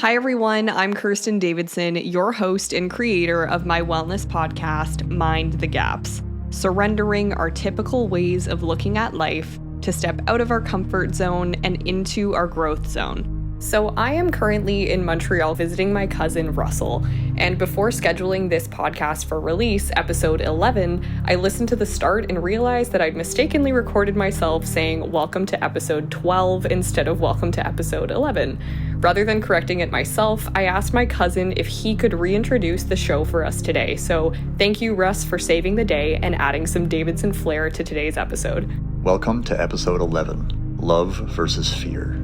Hi, everyone. I'm Kirsten Davidson, your host and creator of my wellness podcast, Mind the Gaps, surrendering our typical ways of looking at life to step out of our comfort zone and into our growth zone. So I am currently in Montreal visiting my cousin Russell, and before scheduling this podcast for release, episode 11, I listened to the start and realized that I'd mistakenly recorded myself saying welcome to episode 12 instead of welcome to episode 11. Rather than correcting it myself, I asked my cousin if he could reintroduce the show for us today. So thank you, Russ, for saving the day and adding some Davidson flair to today's episode. Welcome to episode 11, Love versus Fear.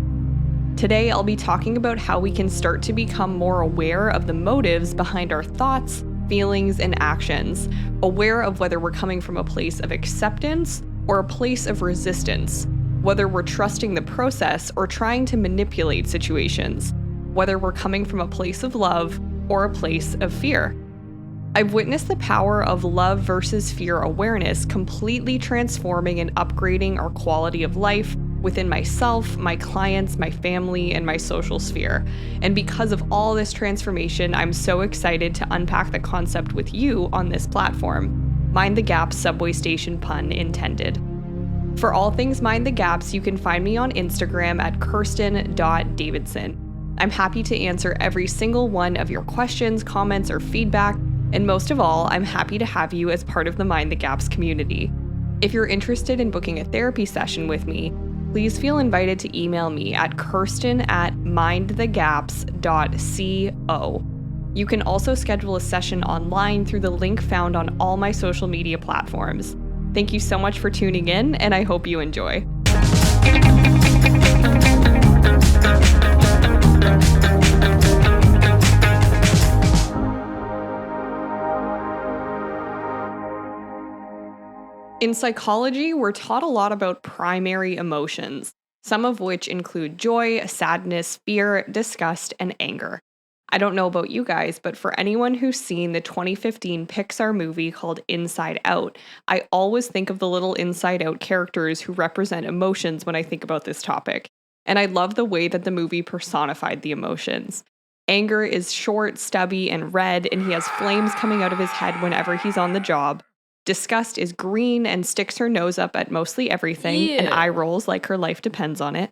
Today, I'll be talking about how we can start to become more aware of the motives behind our thoughts, feelings, and actions, aware of whether we're coming from a place of acceptance or a place of resistance, whether we're trusting the process or trying to manipulate situations, whether we're coming from a place of love or a place of fear. I've witnessed the power of love versus fear awareness completely transforming and upgrading our quality of life within myself, my clients, my family, and my social sphere. And because of all this transformation, I'm so excited to unpack the concept with you on this platform. Mind the Gaps subway station pun intended. For all things Mind the Gaps, you can find me on Instagram at kirsten.davidson. I'm happy to answer every single one of your questions, comments, or feedback, and most of all, I'm happy to have you as part of the Mind the Gaps community. If you're interested in booking a therapy session with me, please feel invited to email me at kirsten@mindthegaps.co. You can also schedule a session online through the link found on all my social media platforms. Thank you so much for tuning in, and I hope you enjoy. In psychology, we're taught a lot about primary emotions, some of which include joy, sadness, fear, disgust, and anger. I don't know about you guys, but for anyone who's seen the 2015 Pixar movie called Inside Out, I always think of the little Inside Out characters who represent emotions when I think about this topic. And I love the way that the movie personified the emotions. Anger is short, stubby, and red, and he has flames coming out of his head whenever he's on the job. Disgust is green and sticks her nose up at mostly everything and eye rolls like her life depends on it.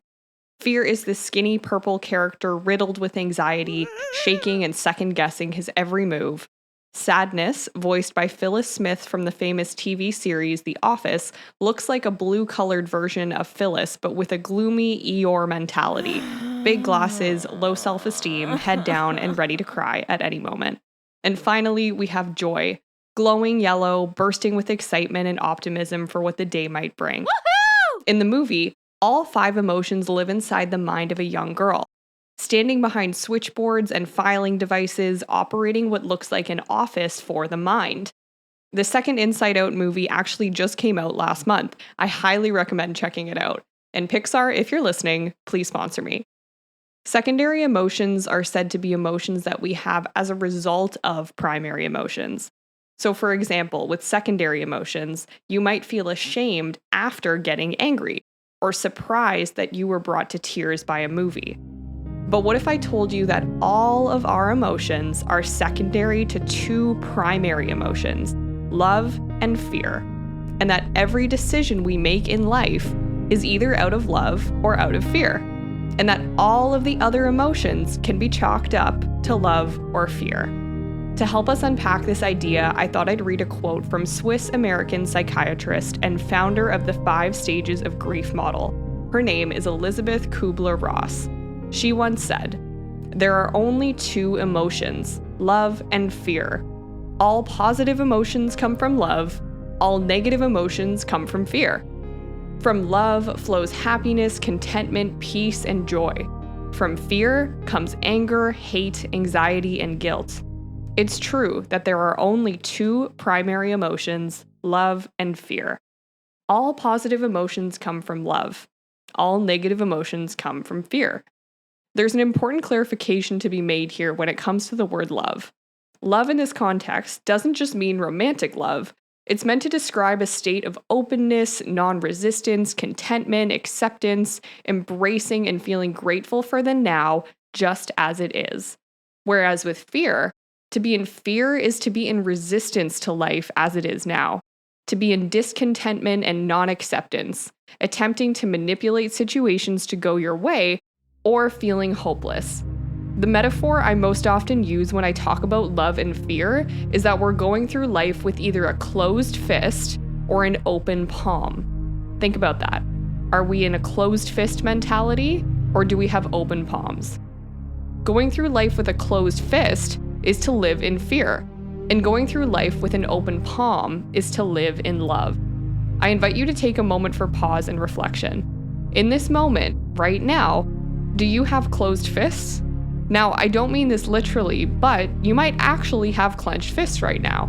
Fear is the skinny purple character riddled with anxiety, shaking and second-guessing his every move. Sadness, voiced by Phyllis Smith from the famous TV series The Office, looks like a blue-colored version of Phyllis, but with a gloomy Eeyore mentality. Big glasses, low self-esteem, head down, and ready to cry at any moment. And finally, we have joy. Glowing yellow, bursting with excitement and optimism for what the day might bring. Woohoo! In the movie, all 5 emotions live inside the mind of a young girl, standing behind switchboards and filing devices, operating what looks like an office for the mind. The second Inside Out movie actually just came out last month. I highly recommend checking it out. And Pixar, if you're listening, please sponsor me. Secondary emotions are said to be emotions that we have as a result of primary emotions. So for example, with secondary emotions, you might feel ashamed after getting angry, or surprised that you were brought to tears by a movie. But what if I told you that all of our emotions are secondary to 2 primary emotions, love and fear, and that every decision we make in life is either out of love or out of fear, and that all of the other emotions can be chalked up to love or fear? To help us unpack this idea, I thought I'd read a quote from Swiss-American psychiatrist and founder of the 5 Stages of Grief model. Her name is Elizabeth Kubler-Ross. She once said, "There are only 2 emotions, love and fear. All positive emotions come from love. All negative emotions come from fear. From love flows happiness, contentment, peace, and joy. From fear comes anger, hate, anxiety, and guilt. It's true that there are only 2 primary emotions, love and fear. All positive emotions come from love. All negative emotions come from fear." There's an important clarification to be made here when it comes to the word love. Love in this context doesn't just mean romantic love. It's meant to describe a state of openness, non-resistance, contentment, acceptance, embracing and feeling grateful for the now, just as it is. Whereas with fear, to be in fear is to be in resistance to life as it is now, to be in discontentment and non acceptance, attempting to manipulate situations to go your way, or feeling hopeless. The metaphor I most often use when I talk about love and fear is that we're going through life with either a closed fist or an open palm. Think about that. Are we in a closed fist mentality, or do we have open palms? Going through life with a closed fist is to live in fear, and going through life with an open palm is to live in love. I invite you to take a moment for pause and reflection. In this moment, right now, do you have closed fists? Now, I don't mean this literally, but you might actually have clenched fists right now.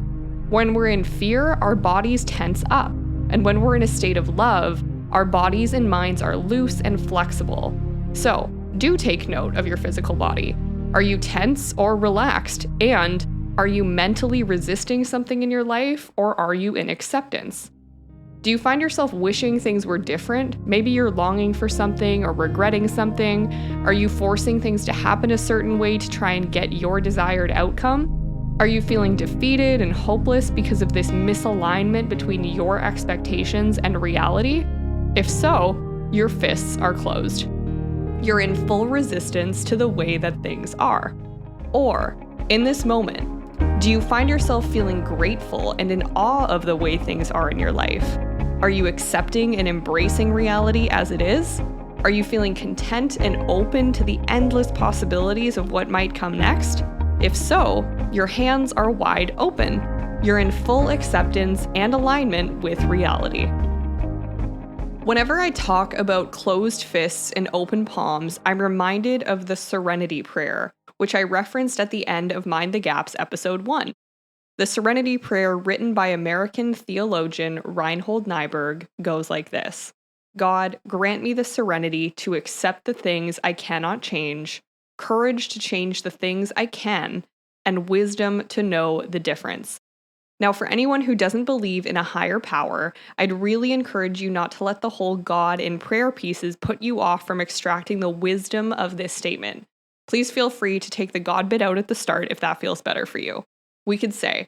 When we're in fear, our bodies tense up, and when we're in a state of love, our bodies and minds are loose and flexible. So, do take note of your physical body. Are you tense or relaxed? And are you mentally resisting something in your life, or are you in acceptance? Do you find yourself wishing things were different? Maybe you're longing for something or regretting something. Are you forcing things to happen a certain way to try and get your desired outcome? Are you feeling defeated and hopeless because of this misalignment between your expectations and reality? If so, your fists are closed. You're in full resistance to the way that things are. Or, in this moment, do you find yourself feeling grateful and in awe of the way things are in your life? Are you accepting and embracing reality as it is? Are you feeling content and open to the endless possibilities of what might come next? If so, your hands are wide open. You're in full acceptance and alignment with reality. Whenever I talk about closed fists and open palms, I'm reminded of the Serenity Prayer, which I referenced at the end of Mind the Gaps episode 1. The Serenity Prayer, written by American theologian Reinhold Niebuhr, goes like this: God, grant me the serenity to accept the things I cannot change, courage to change the things I can, and wisdom to know the difference. Now, for anyone who doesn't believe in a higher power, I'd really encourage you not to let the whole God in prayer pieces put you off from extracting the wisdom of this statement. Please feel free to take the God bit out at the start if that feels better for you. We could say,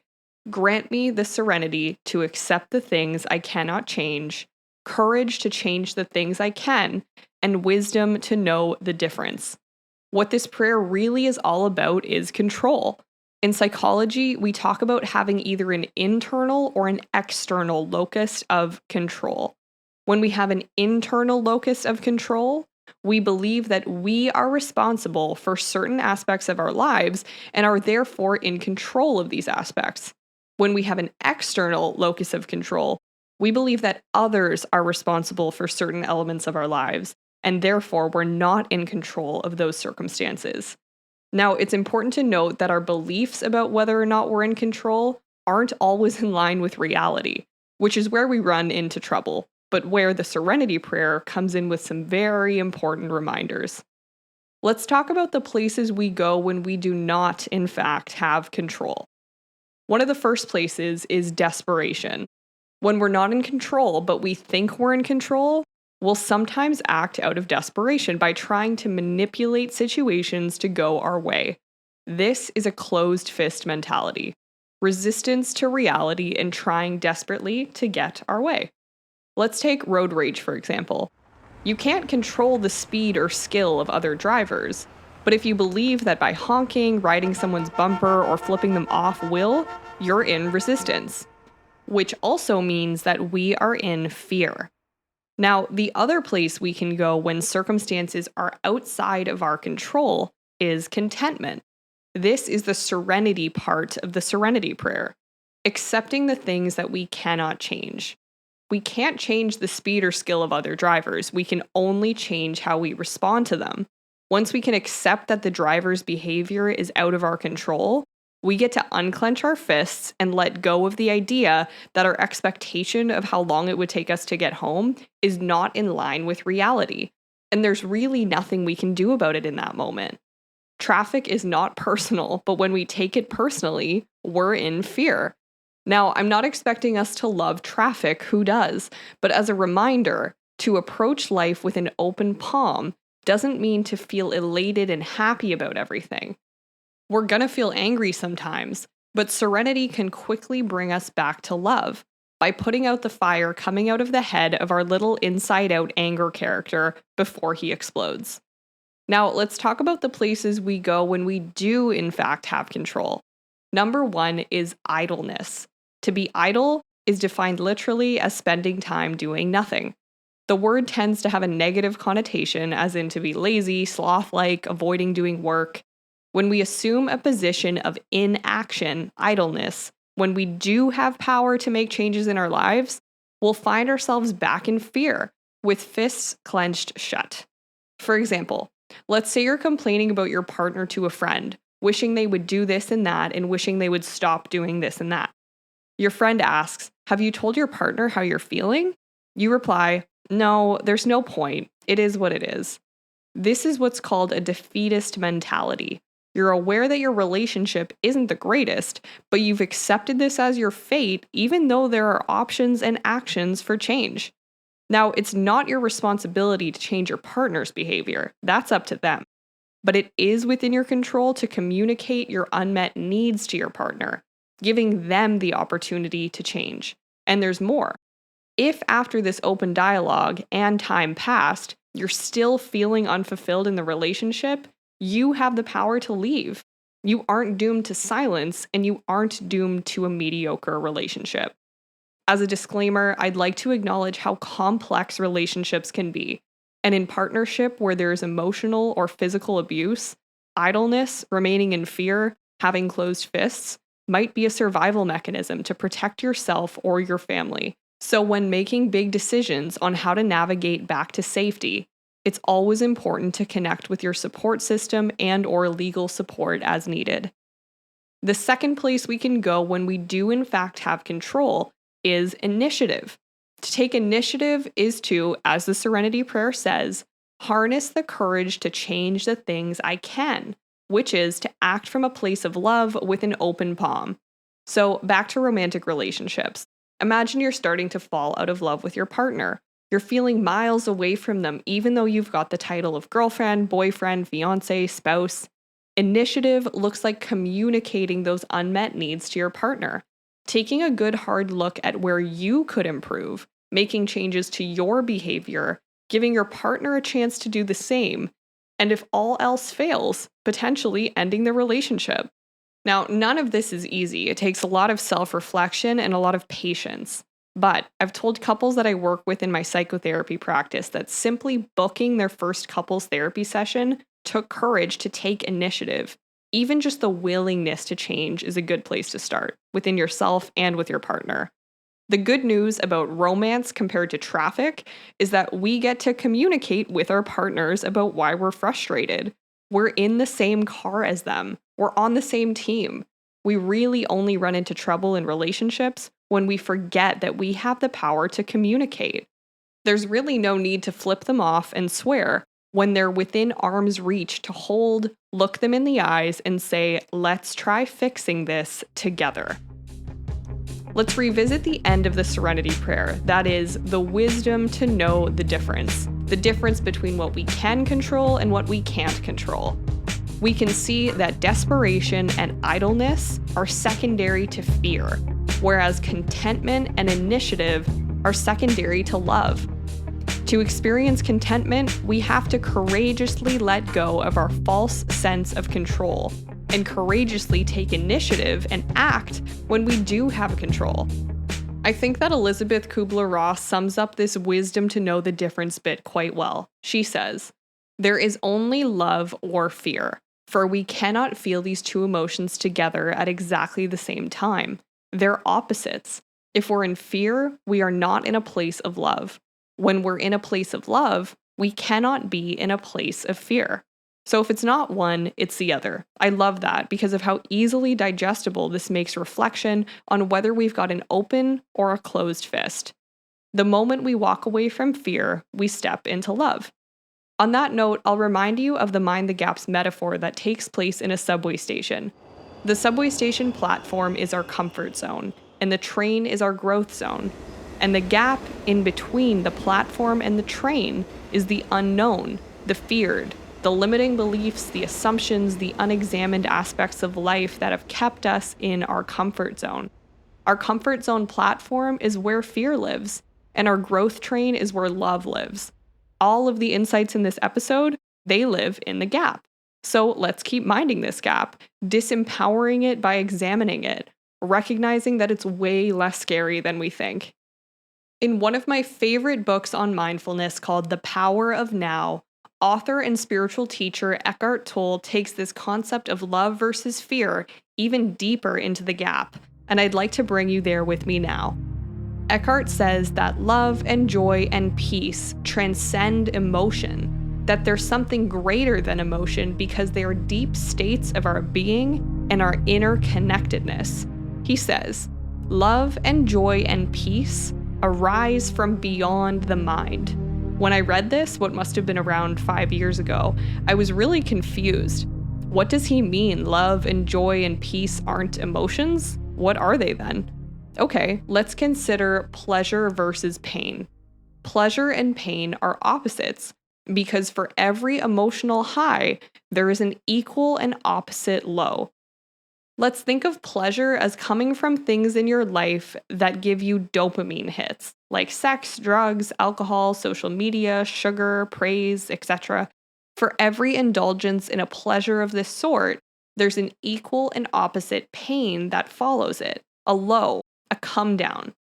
grant me the serenity to accept the things I cannot change, courage to change the things I can, and wisdom to know the difference. What this prayer really is all about is control. In psychology, we talk about having either an internal or an external locus of control. When we have an internal locus of control, we believe that we are responsible for certain aspects of our lives and are therefore in control of these aspects. When we have an external locus of control, we believe that others are responsible for certain elements of our lives, and therefore we're not in control of those circumstances. Now, it's important to note that our beliefs about whether or not we're in control aren't always in line with reality, which is where we run into trouble, but where the Serenity Prayer comes in with some very important reminders. Let's talk about the places we go when we do not, in fact, have control. One of the first places is desperation. When we're not in control, but we think we're in control, we'll sometimes act out of desperation by trying to manipulate situations to go our way. This is a closed fist mentality, resistance to reality and trying desperately to get our way. Let's take road rage, for example. You can't control the speed or skill of other drivers, but if you believe that by honking, riding someone's bumper, or flipping them off you're in resistance, which also means that we are in fear. Now, the other place we can go when circumstances are outside of our control is contentment. This is the serenity part of the Serenity Prayer, accepting the things that we cannot change. We can't change the speed or skill of other drivers. We can only change how we respond to them. Once we can accept that the driver's behavior is out of our control, we get to unclench our fists and let go of the idea that our expectation of how long it would take us to get home is not in line with reality. And there's really nothing we can do about it in that moment. Traffic is not personal, but when we take it personally, we're in fear. Now, I'm not expecting us to love traffic, who does? But as a reminder, to approach life with an open palm doesn't mean to feel elated and happy about everything. We're gonna feel angry sometimes, but serenity can quickly bring us back to love by putting out the fire coming out of the head of our little inside out anger character before he explodes. Now, let's talk about the places we go when we do, in fact, have control. Number one is idleness. To be idle is defined literally as spending time doing nothing. The word tends to have a negative connotation, as in to be lazy, sloth like, avoiding doing work. When we assume a position of inaction, idleness, when we do have power to make changes in our lives, we'll find ourselves back in fear, with fists clenched shut. For example, let's say you're complaining about your partner to a friend, wishing they would do this and that, and wishing they would stop doing this and that. Your friend asks, "Have you told your partner how you're feeling?" You reply, "No, there's no point. It is what it is." This is what's called a defeatist mentality. You're aware that your relationship isn't the greatest, but you've accepted this as your fate, even though there are options and actions for change. Now, it's not your responsibility to change your partner's behavior. That's up to them. But it is within your control to communicate your unmet needs to your partner, giving them the opportunity to change. And there's more. If after this open dialogue and time passed, you're still feeling unfulfilled in the relationship, you have the power to leave. You aren't doomed to silence, and you aren't doomed to a mediocre relationship. As a disclaimer, I'd like to acknowledge how complex relationships can be. And in partnership where there is emotional or physical abuse, idleness, remaining in fear, having closed fists, might be a survival mechanism to protect yourself or your family. So when making big decisions on how to navigate back to safety, it's always important to connect with your support system and or legal support as needed. The second place we can go when we do in fact have control is initiative. To take initiative is to, as the Serenity Prayer says, harness the courage to change the things I can, which is to act from a place of love with an open palm. So back to romantic relationships. Imagine you're starting to fall out of love with your partner. You're feeling miles away from them, even though you've got the title of girlfriend, boyfriend, fiance, spouse. Initiative looks like communicating those unmet needs to your partner, taking a good hard look at where you could improve, making changes to your behavior, giving your partner a chance to do the same, and if all else fails, potentially ending the relationship. Now, none of this is easy. It takes a lot of self-reflection and a lot of patience. But I've told couples that I work with in my psychotherapy practice that simply booking their first couples therapy session took courage to take initiative. Even just the willingness to change is a good place to start, within yourself and with your partner. The good news about romance compared to traffic is that we get to communicate with our partners about why we're frustrated. We're in the same car as them. We're on the same team. We really only run into trouble in relationships when we forget that we have the power to communicate. There's really no need to flip them off and swear when they're within arm's reach to hold, look them in the eyes, and say, "Let's try fixing this together." Let's revisit the end of the Serenity Prayer. That is, the wisdom to know the difference between what we can control and what we can't control. We can see that desperation and idleness are secondary to fear, whereas contentment and initiative are secondary to love. To experience contentment, we have to courageously let go of our false sense of control and courageously take initiative and act when we do have control. I think that Elizabeth Kubler-Ross sums up this wisdom to know the difference bit quite well. She says, "There is only love or fear, for we cannot feel these two emotions together at exactly the same time. They're opposites. If we're in fear, we are not in a place of love. When we're in a place of love, we cannot be in a place of fear. So if it's not one, it's the other." I love that because of how easily digestible this makes reflection on whether we've got an open or a closed fist. The moment we walk away from fear, we step into love. On that note, I'll remind you of the Mind the Gaps metaphor that takes place in a subway station. The subway station platform is our comfort zone, and the train is our growth zone. And the gap in between the platform and the train is the unknown, the feared, the limiting beliefs, the assumptions, the unexamined aspects of life that have kept us in our comfort zone. Our comfort zone platform is where fear lives, and our growth train is where love lives. All of the insights in this episode, they live in the gap. So let's keep minding this gap, disempowering it by examining it, recognizing that it's way less scary than we think. In one of my favorite books on mindfulness called The Power of Now, author and spiritual teacher Eckhart Tolle takes this concept of love versus fear even deeper into the gap, and I'd like to bring you there with me now. Eckhart says that love and joy and peace transcend emotion, that there's something greater than emotion because they are deep states of our being and our inner connectedness. He says, love and joy and peace arise from beyond the mind. When I read this, what must have been around 5 years ago, I was really confused. What does he mean, love and joy and peace aren't emotions? What are they then? Okay, let's consider pleasure versus pain. Pleasure and pain are opposites, because for every emotional high, there is an equal and opposite low. Let's think of pleasure as coming from things in your life that give you dopamine hits, like sex, drugs, alcohol, social media, sugar, praise, etc. For every indulgence in a pleasure of this sort, there's an equal and opposite pain that follows it, a low, a come down.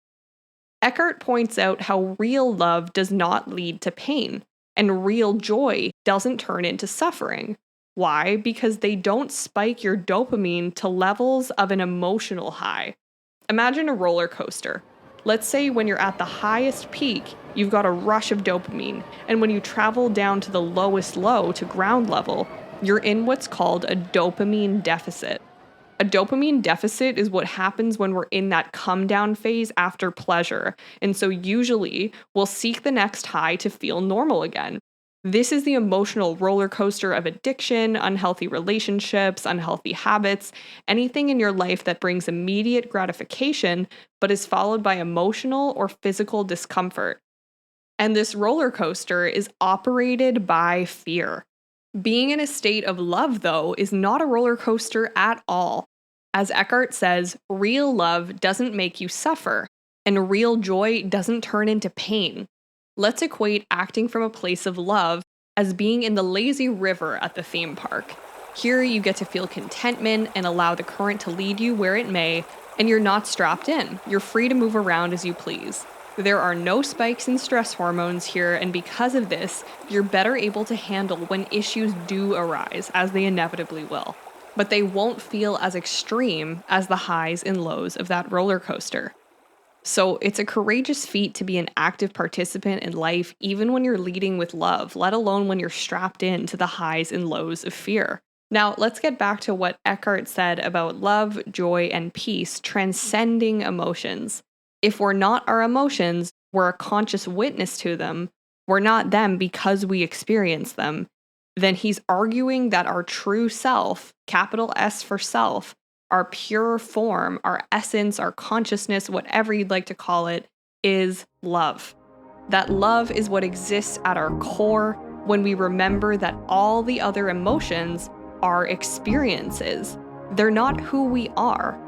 Eckhart points out how real love does not lead to pain, and real joy doesn't turn into suffering. Why? Because they don't spike your dopamine to levels of an emotional high. Imagine a roller coaster. Let's say when you're at the highest peak, you've got a rush of dopamine, and when you travel down to the lowest low to ground level, you're in what's called a dopamine deficit. A dopamine deficit is what happens when we're in that come down phase after pleasure, and so usually we'll seek the next high to feel normal again. This is the emotional roller coaster of addiction, unhealthy relationships, unhealthy habits, anything in your life that brings immediate gratification but is followed by emotional or physical discomfort. And this roller coaster is operated by fear. Being in a state of love, though, is not a roller coaster at all. As Eckhart says, real love doesn't make you suffer, and real joy doesn't turn into pain. Let's equate acting from a place of love as being in the lazy river at the theme park. Here you get to feel contentment and allow the current to lead you where it may, and you're not strapped in. You're free to move around as you please. There are no spikes in stress hormones here, and because of this, you're better able to handle when issues do arise, as they inevitably will. But they won't feel as extreme as the highs and lows of that roller coaster. So it's a courageous feat to be an active participant in life, even when you're leading with love, let alone when you're strapped in to the highs and lows of fear. Now, let's get back to what Eckhart said about love, joy, and peace transcending emotions. If we're not our emotions, we're a conscious witness to them, we're not them because we experience them, then he's arguing that our true self, capital S for self, our pure form, our essence, our consciousness, whatever you'd like to call it, is love. That love is what exists at our core when we remember that all the other emotions are experiences. They're not who we are.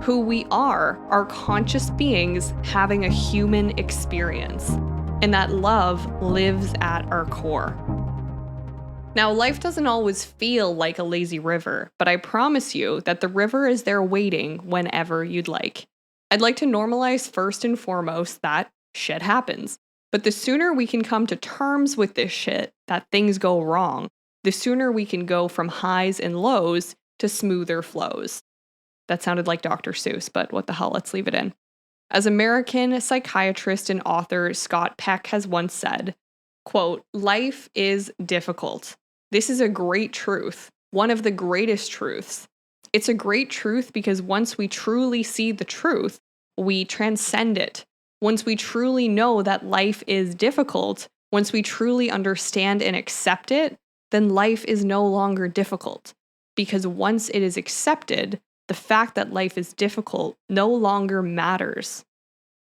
Who we are conscious beings having a human experience. And that love lives at our core. Now, life doesn't always feel like a lazy river, but I promise you that the river is there waiting whenever you'd like. I'd like to normalize first and foremost that shit happens. But the sooner we can come to terms with this shit, that things go wrong, the sooner we can go from highs and lows to smoother flows. That sounded like Dr. Seuss, but what the hell, let's leave it in. As American psychiatrist and author Scott Peck has once said, quote, "Life is difficult. This is a great truth, one of the greatest truths. It's a great truth because once we truly see the truth, we transcend it. Once we truly know that life is difficult, once we truly understand and accept it, then life is no longer difficult. Because once it is accepted, the fact that life is difficult no longer matters."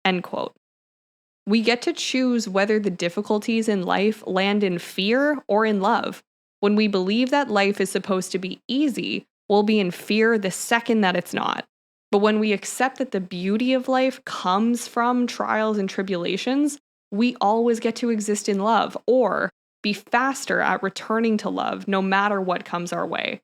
End quote. We get to choose whether the difficulties in life land in fear or in love. When we believe that life is supposed to be easy, we'll be in fear the second that it's not. But when we accept that the beauty of life comes from trials and tribulations, we always get to exist in love or be faster at returning to love no matter what comes our way.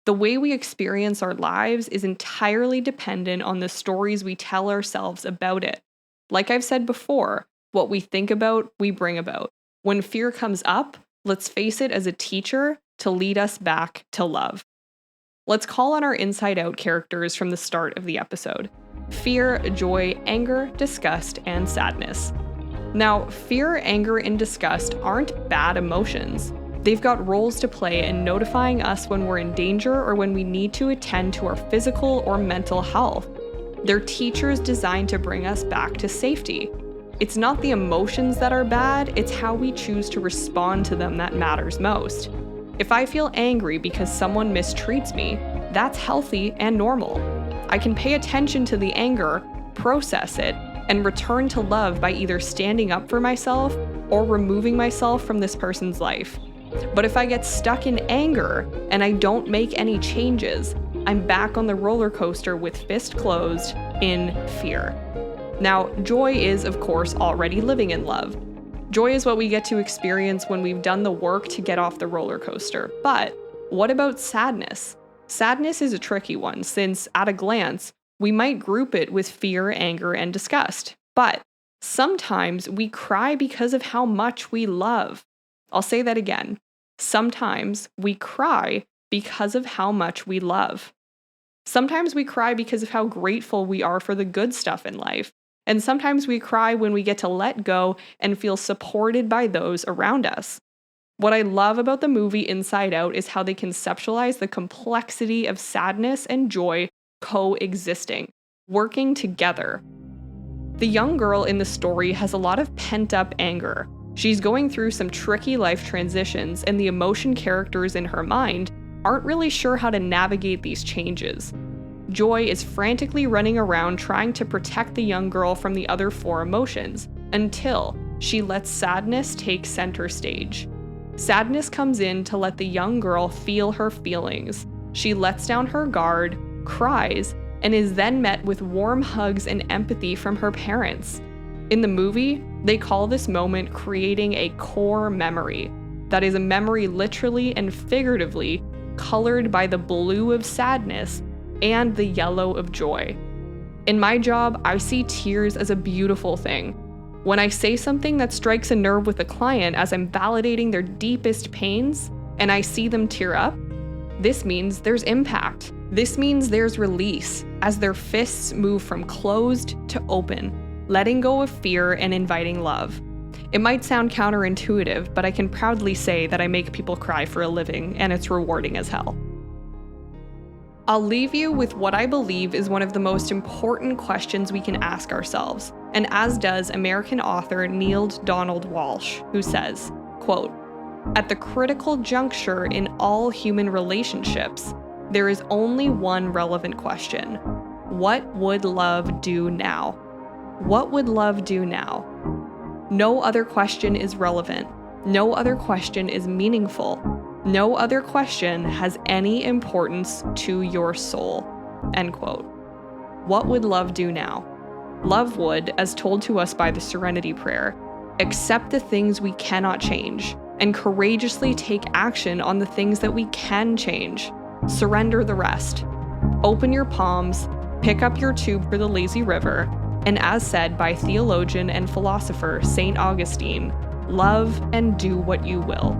The way we experience our lives is entirely dependent on the stories we tell ourselves about it. Like I've said before, what we think about, we bring about. When fear comes up, let's face it as a teacher to lead us back to love. Let's call on our inside out characters from the start of the episode: fear, joy, anger, disgust, and sadness. Now, fear, anger, and disgust aren't bad emotions. They've got roles to play in notifying us when we're in danger or when we need to attend to our physical or mental health. They're teachers designed to bring us back to safety. It's not the emotions that are bad, it's how we choose to respond to them that matters most. If I feel angry because someone mistreats me, that's healthy and normal. I can pay attention to the anger, process it, and return to love by either standing up for myself or removing myself from this person's life. But if I get stuck in anger and I don't make any changes, I'm back on the roller coaster with fist closed in fear. Now, joy is, of course, already living in love. Joy is what we get to experience when we've done the work to get off the roller coaster. But what about sadness? Sadness is a tricky one, since at a glance, we might group it with fear, anger, and disgust. But sometimes we cry because of how much we love. I'll say that again. Sometimes we cry because of how much we love. Sometimes we cry because of how grateful we are for the good stuff in life. And sometimes we cry when we get to let go and feel supported by those around us. What I love about the movie Inside Out is how they conceptualize the complexity of sadness and joy coexisting, working together. The young girl in the story has a lot of pent-up anger. She's going through some tricky life transitions, and the emotion characters in her mind aren't really sure how to navigate these changes. Joy is frantically running around trying to protect the young girl from the other four emotions, until she lets sadness take center stage. Sadness comes in to let the young girl feel her feelings. She lets down her guard, cries, and is then met with warm hugs and empathy from her parents. In the movie, they call this moment creating a core memory. That is a memory literally and figuratively colored by the blue of sadness and the yellow of joy. In my job, I see tears as a beautiful thing. When I say something that strikes a nerve with a client as I'm validating their deepest pains, and I see them tear up, this means there's impact. This means there's release as their fists move from closed to open, letting go of fear and inviting love. It might sound counterintuitive, but I can proudly say that I make people cry for a living, and it's rewarding as hell. I'll leave you with what I believe is one of the most important questions we can ask ourselves, and as does American author Neil Donald Walsch, who says, quote, "At the critical juncture in all human relationships, there is only one relevant question. What would love do now? What would love do now? No other question is relevant. No other question is meaningful. No other question has any importance to your soul." End quote. What would love do now? Love would, as told to us by the Serenity Prayer, accept the things we cannot change and courageously take action on the things that we can change. Surrender the rest. Open your palms, pick up your tube for the lazy river, and as said by theologian and philosopher St. Augustine, love and do what you will.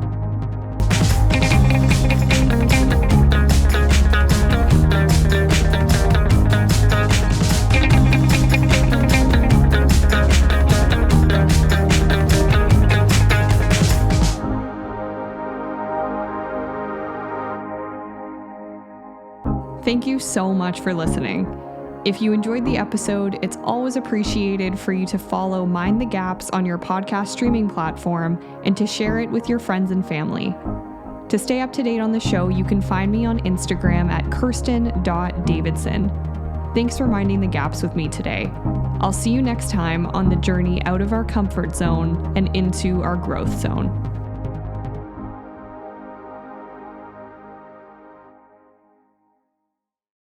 Thank you so much for listening. If you enjoyed the episode, it's always appreciated for you to follow Mind the Gaps on your podcast streaming platform and to share it with your friends and family. To stay up to date on the show, you can find me on Instagram at kirsten.davidson. Thanks for minding the gaps with me today. I'll see you next time on the journey out of our comfort zone and into our growth zone.